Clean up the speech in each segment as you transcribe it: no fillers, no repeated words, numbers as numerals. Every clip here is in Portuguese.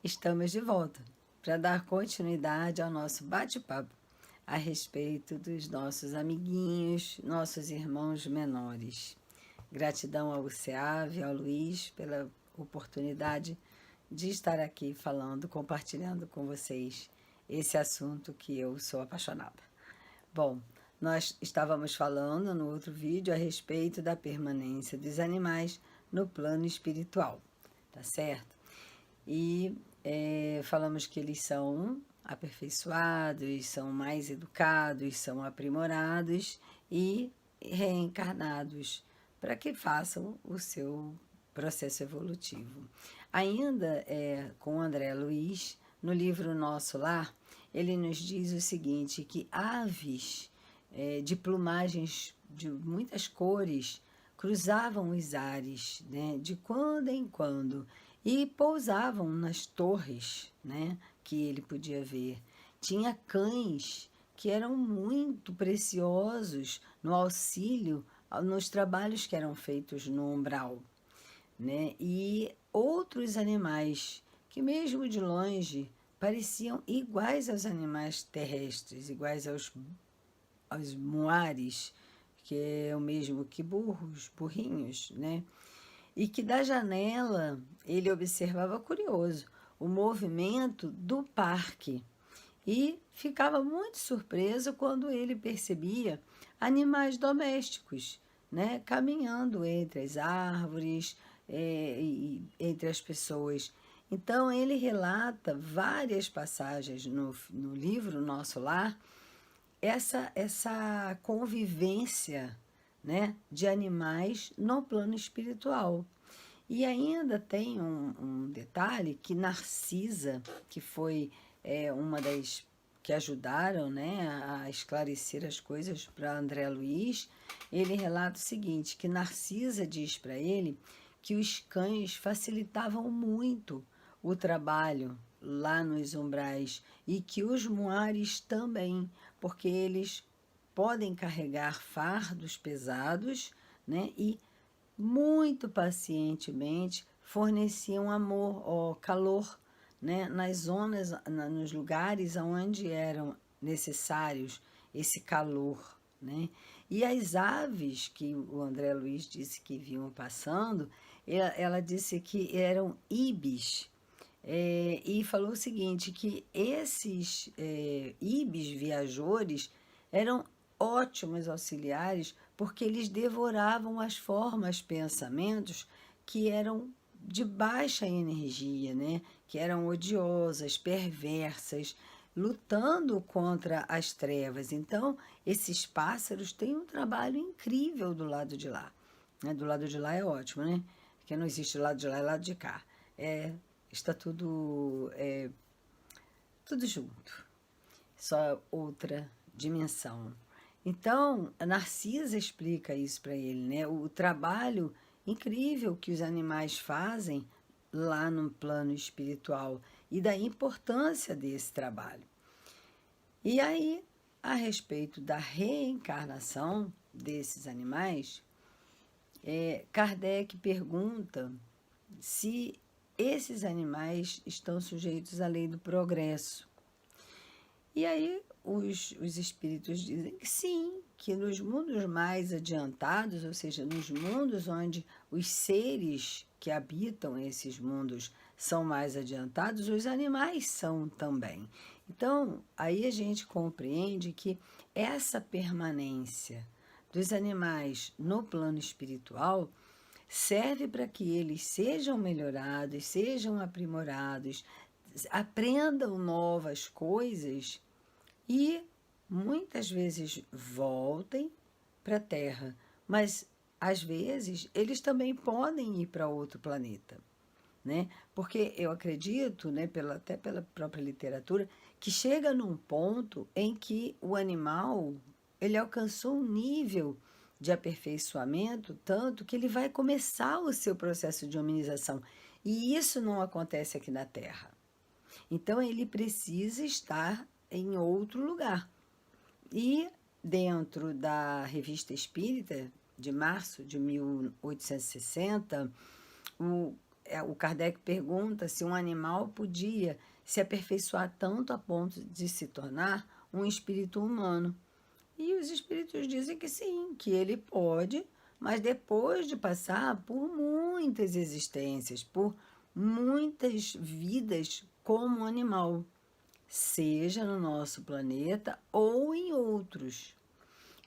Estamos de volta para dar continuidade ao nosso bate-papo a respeito dos nossos amiguinhos, nossos irmãos menores. Gratidão ao SEAV, ao Luiz, pela oportunidade de estar aqui falando, compartilhando com vocês esse assunto que eu sou apaixonada. Bom, nós estávamos falando no outro vídeo a respeito da permanência dos animais no plano espiritual, tá certo? E falamos que eles são aperfeiçoados, são mais educados, são aprimorados e reencarnados para que façam o seu processo evolutivo. Ainda com André Luiz, no livro Nosso Lar, ele nos diz o seguinte, que aves de plumagens de muitas cores cruzavam os ares, né, de quando em quando, e pousavam nas torres, né, que ele podia ver. Tinha cães que eram muito preciosos no auxílio nos trabalhos que eram feitos no umbral, né? E outros animais que mesmo de longe pareciam iguais aos animais terrestres, iguais aos muares, que é o mesmo que burrinhos, né? E que da janela ele observava curioso o movimento do parque e ficava muito surpreso quando ele percebia animais domésticos, né, caminhando entre as árvores, e entre as pessoas. Então ele relata várias passagens no livro Nosso Lar, essa convivência, né, de animais no plano espiritual. E ainda tem um detalhe que Narcisa, que foi uma das que ajudaram, né, a esclarecer as coisas para André Luiz, ele relata o seguinte, que Narcisa diz para ele que os cães facilitavam muito o trabalho lá nos umbrais e que os muares também, porque eles podem carregar fardos pesados, né, e muito pacientemente forneciam amor ou calor, né, nas zonas, nos lugares onde eram necessários esse calor, né? E as aves que o André Luiz disse que vinham passando, ela disse que eram ibis, e falou o seguinte, que esses ibis viajores eram ótimos auxiliares porque eles devoravam as formas, pensamentos que eram de baixa energia, né? Que eram odiosas, perversas, lutando contra as trevas. Então, esses pássaros têm um trabalho incrível do lado de lá. Né? Do lado de lá é ótimo, né? Porque não existe lado de lá e lado de cá. Está tudo junto, só outra dimensão. Então, a Narcisa explica isso para ele, né? O trabalho incrível que os animais fazem lá no plano espiritual e da importância desse trabalho. E aí, a respeito da reencarnação desses animais, Kardec pergunta se esses animais estão sujeitos à lei do progresso. E aí os espíritos dizem que sim, que nos mundos mais adiantados, ou seja, nos mundos onde os seres que habitam esses mundos são mais adiantados, os animais são também. Então, aí a gente compreende que essa permanência dos animais no plano espiritual serve para que eles sejam melhorados, sejam aprimorados, aprendam novas coisas e muitas vezes voltem para a Terra, mas às vezes eles também podem ir para outro planeta, né? Porque eu acredito, né, até pela própria literatura, que chega num ponto em que o animal ele alcançou um nível de aperfeiçoamento tanto que ele vai começar o seu processo de hominização. E isso não acontece aqui na Terra. Então ele precisa estar em outro lugar. E dentro da Revista Espírita, de março de 1860, o Kardec pergunta se um animal podia se aperfeiçoar tanto a ponto de se tornar um espírito humano. E os espíritos dizem que sim, que ele pode, mas depois de passar por muitas existências, por muitas vidas como animal, seja no nosso planeta ou em outros.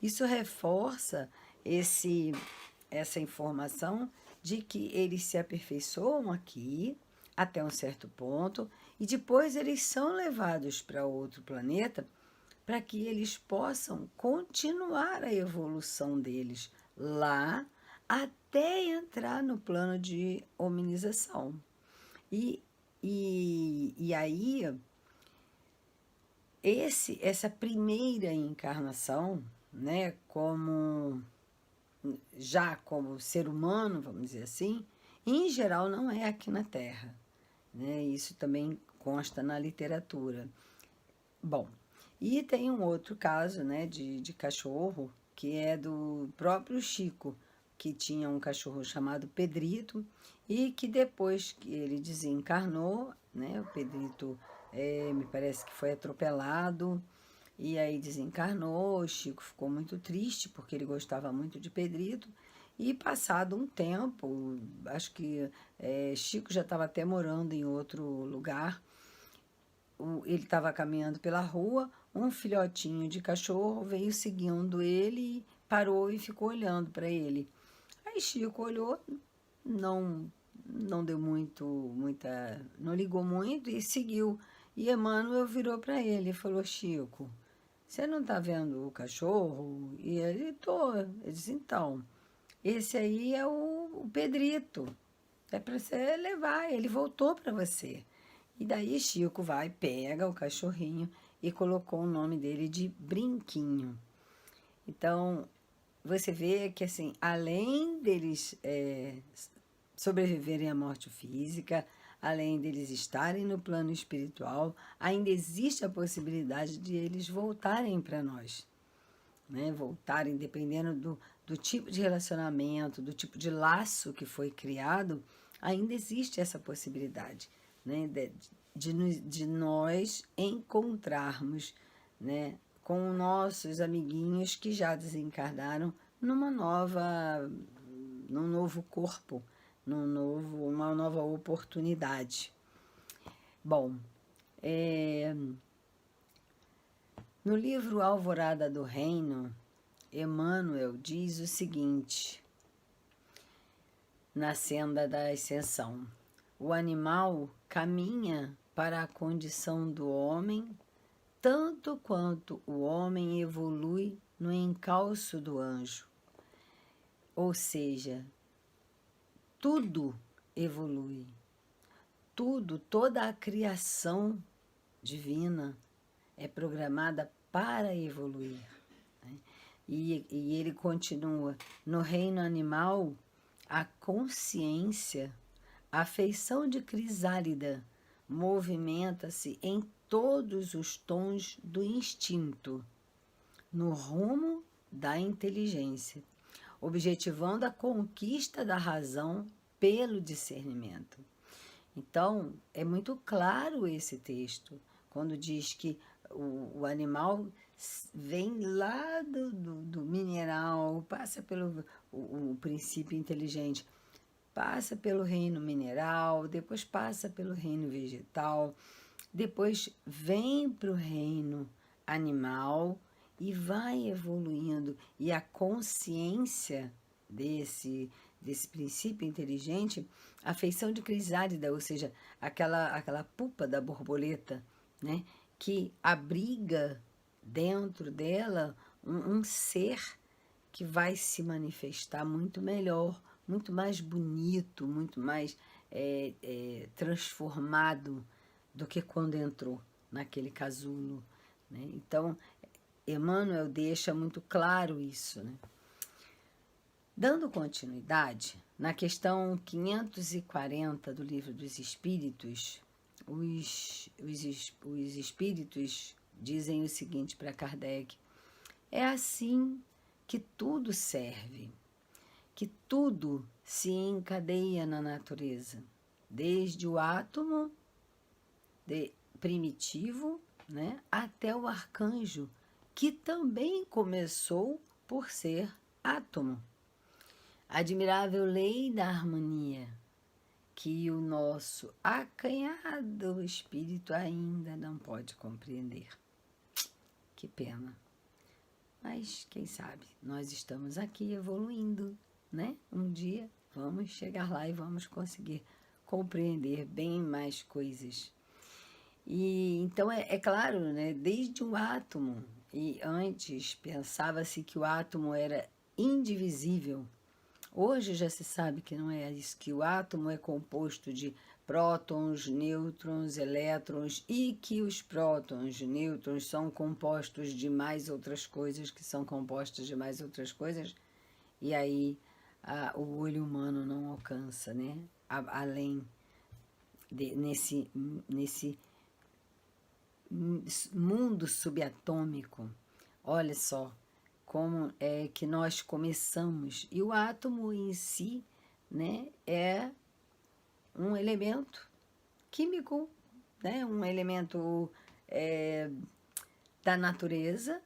Isso reforça essa informação de que eles se aperfeiçoam aqui até um certo ponto e depois eles são levados para outro planeta para que eles possam continuar a evolução deles lá até entrar no plano de hominização. E aí, essa primeira encarnação, né, já como ser humano, vamos dizer assim, em geral não é aqui na Terra, né? Isso também consta na literatura. Bom, e tem um outro caso, né, de cachorro, que é do próprio Chico, que tinha um cachorro chamado Pedrito, e que depois que ele desencarnou, né, o Pedrito me parece que foi atropelado, e aí desencarnou. O Chico ficou muito triste, porque ele gostava muito de Pedrito, e passado um tempo, acho que Chico já estava até morando em outro lugar, ele estava caminhando pela rua, um filhotinho de cachorro veio seguindo ele, parou e ficou olhando para ele. Aí Chico olhou, não, não deu não ligou muito e seguiu. E Emmanuel virou para ele e falou: Chico, você não está vendo o cachorro? E ele: tô. Ele disse: então, esse aí é o Pedrito, é para você levar, ele voltou para você. E daí Chico vai, pega o cachorrinho e colocou o nome dele de Brinquinho. Então, você vê que, assim, além deles sobreviverem à morte física, além deles estarem no plano espiritual, ainda existe a possibilidade de eles voltarem para nós, né? Voltarem, dependendo do tipo de relacionamento, do tipo de laço que foi criado, ainda existe essa possibilidade, né? De nós encontrarmos, né, com nossos amiguinhos que já desencarnaram num novo corpo, uma nova oportunidade. Bom, no livro Alvorada do Reino, Emmanuel diz o seguinte, na senda da ascensão: o animal caminha para a condição do homem, tanto quanto o homem evolui no encalço do anjo. Ou seja, tudo evolui. Tudo, toda a criação divina é programada para evoluir, né? E ele continua: no reino animal, a consciência, a feição de crisálida, movimenta-se em todos os tons do instinto, no rumo da inteligência, objetivando a conquista da razão pelo discernimento. Então, é muito claro esse texto, quando diz que o animal vem lá do mineral, passa pelo o princípio inteligente, passa pelo reino mineral, depois passa pelo reino vegetal, depois vem para o reino animal e vai evoluindo. E a consciência desse princípio inteligente, a feição de crisálida, ou seja, aquela pupa da borboleta, né, que abriga dentro dela um ser que vai se manifestar muito melhor, muito mais bonito, muito mais transformado do que quando entrou naquele casulo, né? Então, Emmanuel deixa muito claro isso, né? Dando continuidade, na questão 540 do Livro dos Espíritos, os espíritos dizem o seguinte para Kardec: é assim que tudo serve, que tudo se encadeia na natureza. desde o átomo primitivo, né, até o arcanjo, que também começou por ser átomo. Admirável lei da harmonia, que o nosso acanhado espírito ainda não pode compreender. Que pena. Mas, quem sabe, nós estamos aqui evoluindo, né? Um dia vamos chegar lá e vamos conseguir compreender bem mais coisas. E então é claro, né? Desde o átomo, e antes pensava-se que o átomo era indivisível. Hoje já se sabe que não é isso, que o átomo é composto de prótons, nêutrons, elétrons, e que os prótons, nêutrons são compostos de mais outras coisas, que são compostas de mais outras coisas, e aí o olho humano não alcança, né? Além nesse mundo subatômico. Olha só como é que nós começamos. E o átomo em si, né, é um elemento químico, né, um elemento da natureza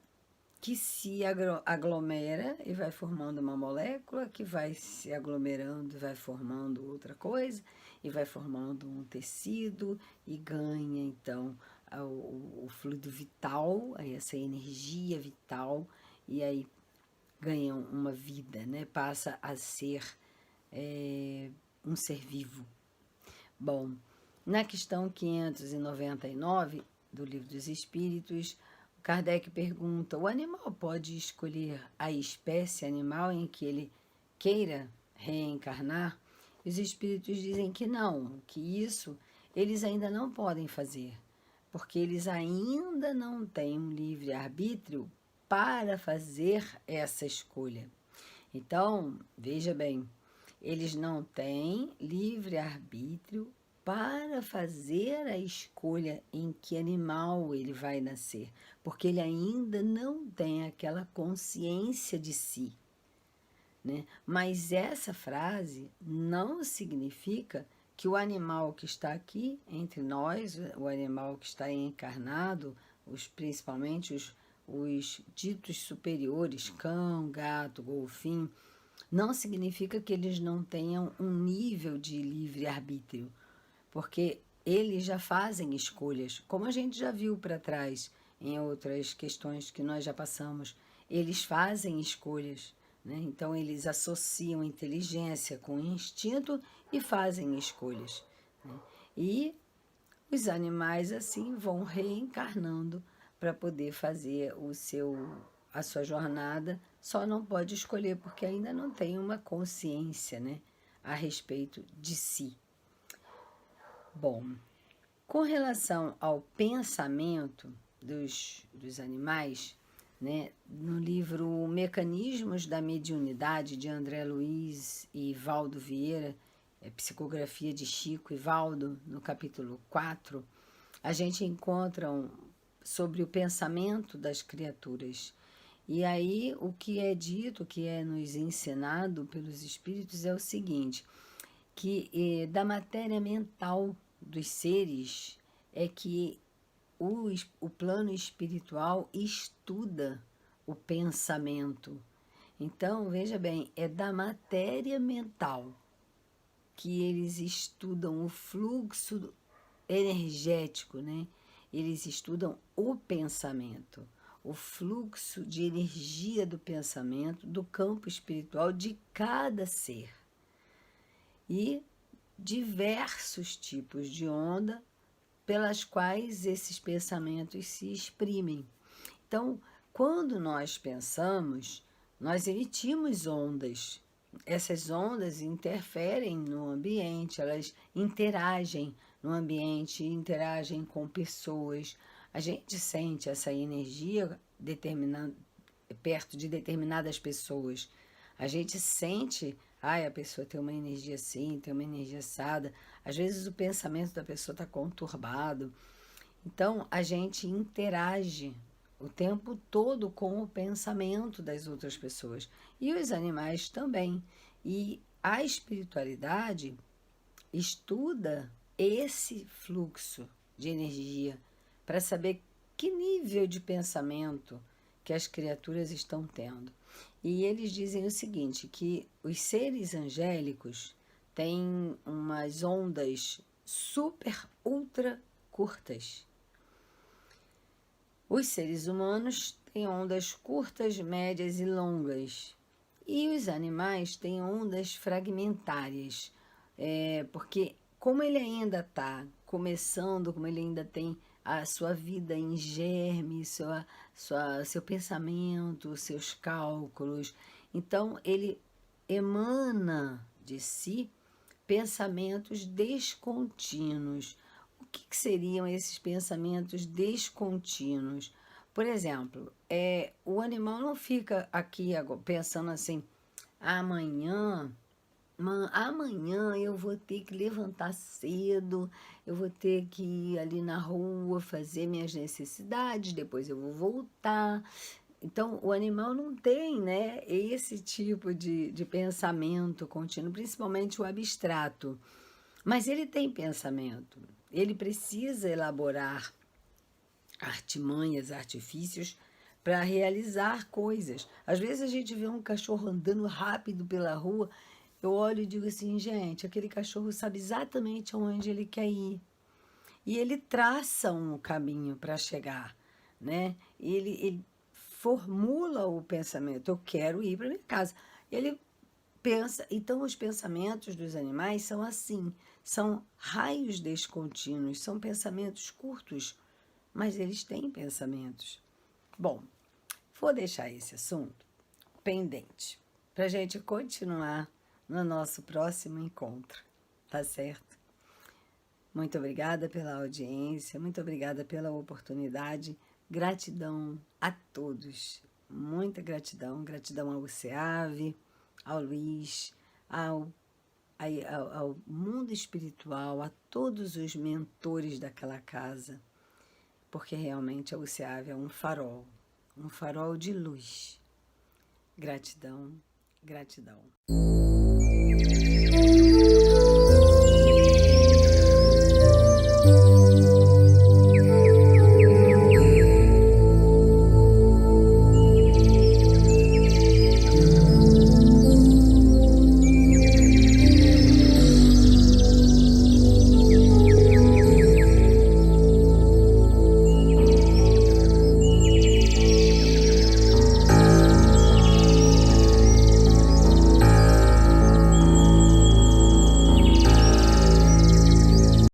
que se aglomera e vai formando uma molécula que vai se aglomerando e vai formando outra coisa e vai formando um tecido e ganha então o fluido vital, essa energia vital, e aí ganha uma vida, né? Passa a ser um ser vivo. Bom, na questão 599 do Livro dos Espíritos, Kardec pergunta: o animal pode escolher a espécie animal em que ele queira reencarnar? Os espíritos dizem que não, que isso eles ainda não podem fazer, porque eles ainda não têm um livre-arbítrio para fazer essa escolha. Então, veja bem, eles não têm livre-arbítrio para fazer a escolha em que animal ele vai nascer, porque ele ainda não tem aquela consciência de si, né? Mas essa frase não significa que o animal que está aqui entre nós, o animal que está encarnado, principalmente os ditos superiores, cão, gato, golfinho, não significa que eles não tenham um nível de livre-arbítrio, porque eles já fazem escolhas, como a gente já viu para trás em outras questões que nós já passamos. Eles fazem escolhas, né? Então eles associam inteligência com instinto e fazem escolhas, né? E os animais assim vão reencarnando para poder fazer a sua jornada, só não pode escolher porque ainda não tem uma consciência, né, a respeito de si. Bom, com relação ao pensamento dos animais, né, no livro Mecanismos da Mediunidade, de André Luiz e Valdo Vieira, Psicografia de Chico e Valdo, no capítulo 4, a gente encontra sobre o pensamento das criaturas. E aí o que é dito, o que é nos ensinado pelos espíritos é o seguinte, que da matéria mental dos seres é que o plano espiritual estuda o pensamento. Então, veja bem, é da matéria mental que eles estudam o fluxo energético, né? Eles estudam o pensamento, o fluxo de energia do pensamento, do campo espiritual de cada ser. E diversos tipos de onda pelas quais esses pensamentos se exprimem. Então, quando nós pensamos, nós emitimos ondas. Essas ondas interferem no ambiente, elas interagem no ambiente, interagem com pessoas. A gente sente essa energia perto de determinadas pessoas. A gente sente, a pessoa tem uma energia assim, tem uma energia assada. Às vezes o pensamento da pessoa está conturbado. Então, a gente interage o tempo todo com o pensamento das outras pessoas. E os animais também. E a espiritualidade estuda esse fluxo de energia para saber que nível de pensamento que as criaturas estão tendo. E eles dizem o seguinte, que os seres angélicos têm umas ondas super, ultra curtas. Os seres humanos têm ondas curtas, médias e longas. E os animais têm ondas fragmentárias, porque como ele ainda está começando, como ele ainda tem a sua vida em germe, seu pensamento, seus cálculos, então ele emana de si pensamentos descontínuos. O que seriam esses pensamentos descontínuos? Por exemplo, o animal não fica aqui pensando assim, amanhã, amanhã eu vou ter que levantar cedo, eu vou ter que ir ali na rua fazer minhas necessidades, depois eu vou voltar. Então, o animal não tem, né, esse tipo de pensamento contínuo, principalmente o abstrato. Mas ele tem pensamento. Ele precisa elaborar artimanhas, artifícios para realizar coisas. Às vezes a gente vê um cachorro andando rápido pela rua, eu olho e digo assim, gente, aquele cachorro sabe exatamente aonde ele quer ir. E ele traça um caminho para chegar, né? Ele formula o pensamento, eu quero ir para minha casa. Ele pensa, então os pensamentos dos animais são assim, são raios descontínuos, são pensamentos curtos, mas eles têm pensamentos. Bom, vou deixar esse assunto pendente para a gente continuar no nosso próximo encontro, tá certo? Muito obrigada pela audiência, muito obrigada pela oportunidade. Gratidão a todos, muita gratidão. Gratidão ao SEAV, ao Luiz, ao mundo espiritual, a todos os mentores daquela casa, porque realmente a UCEAV é um farol de luz. Gratidão, gratidão.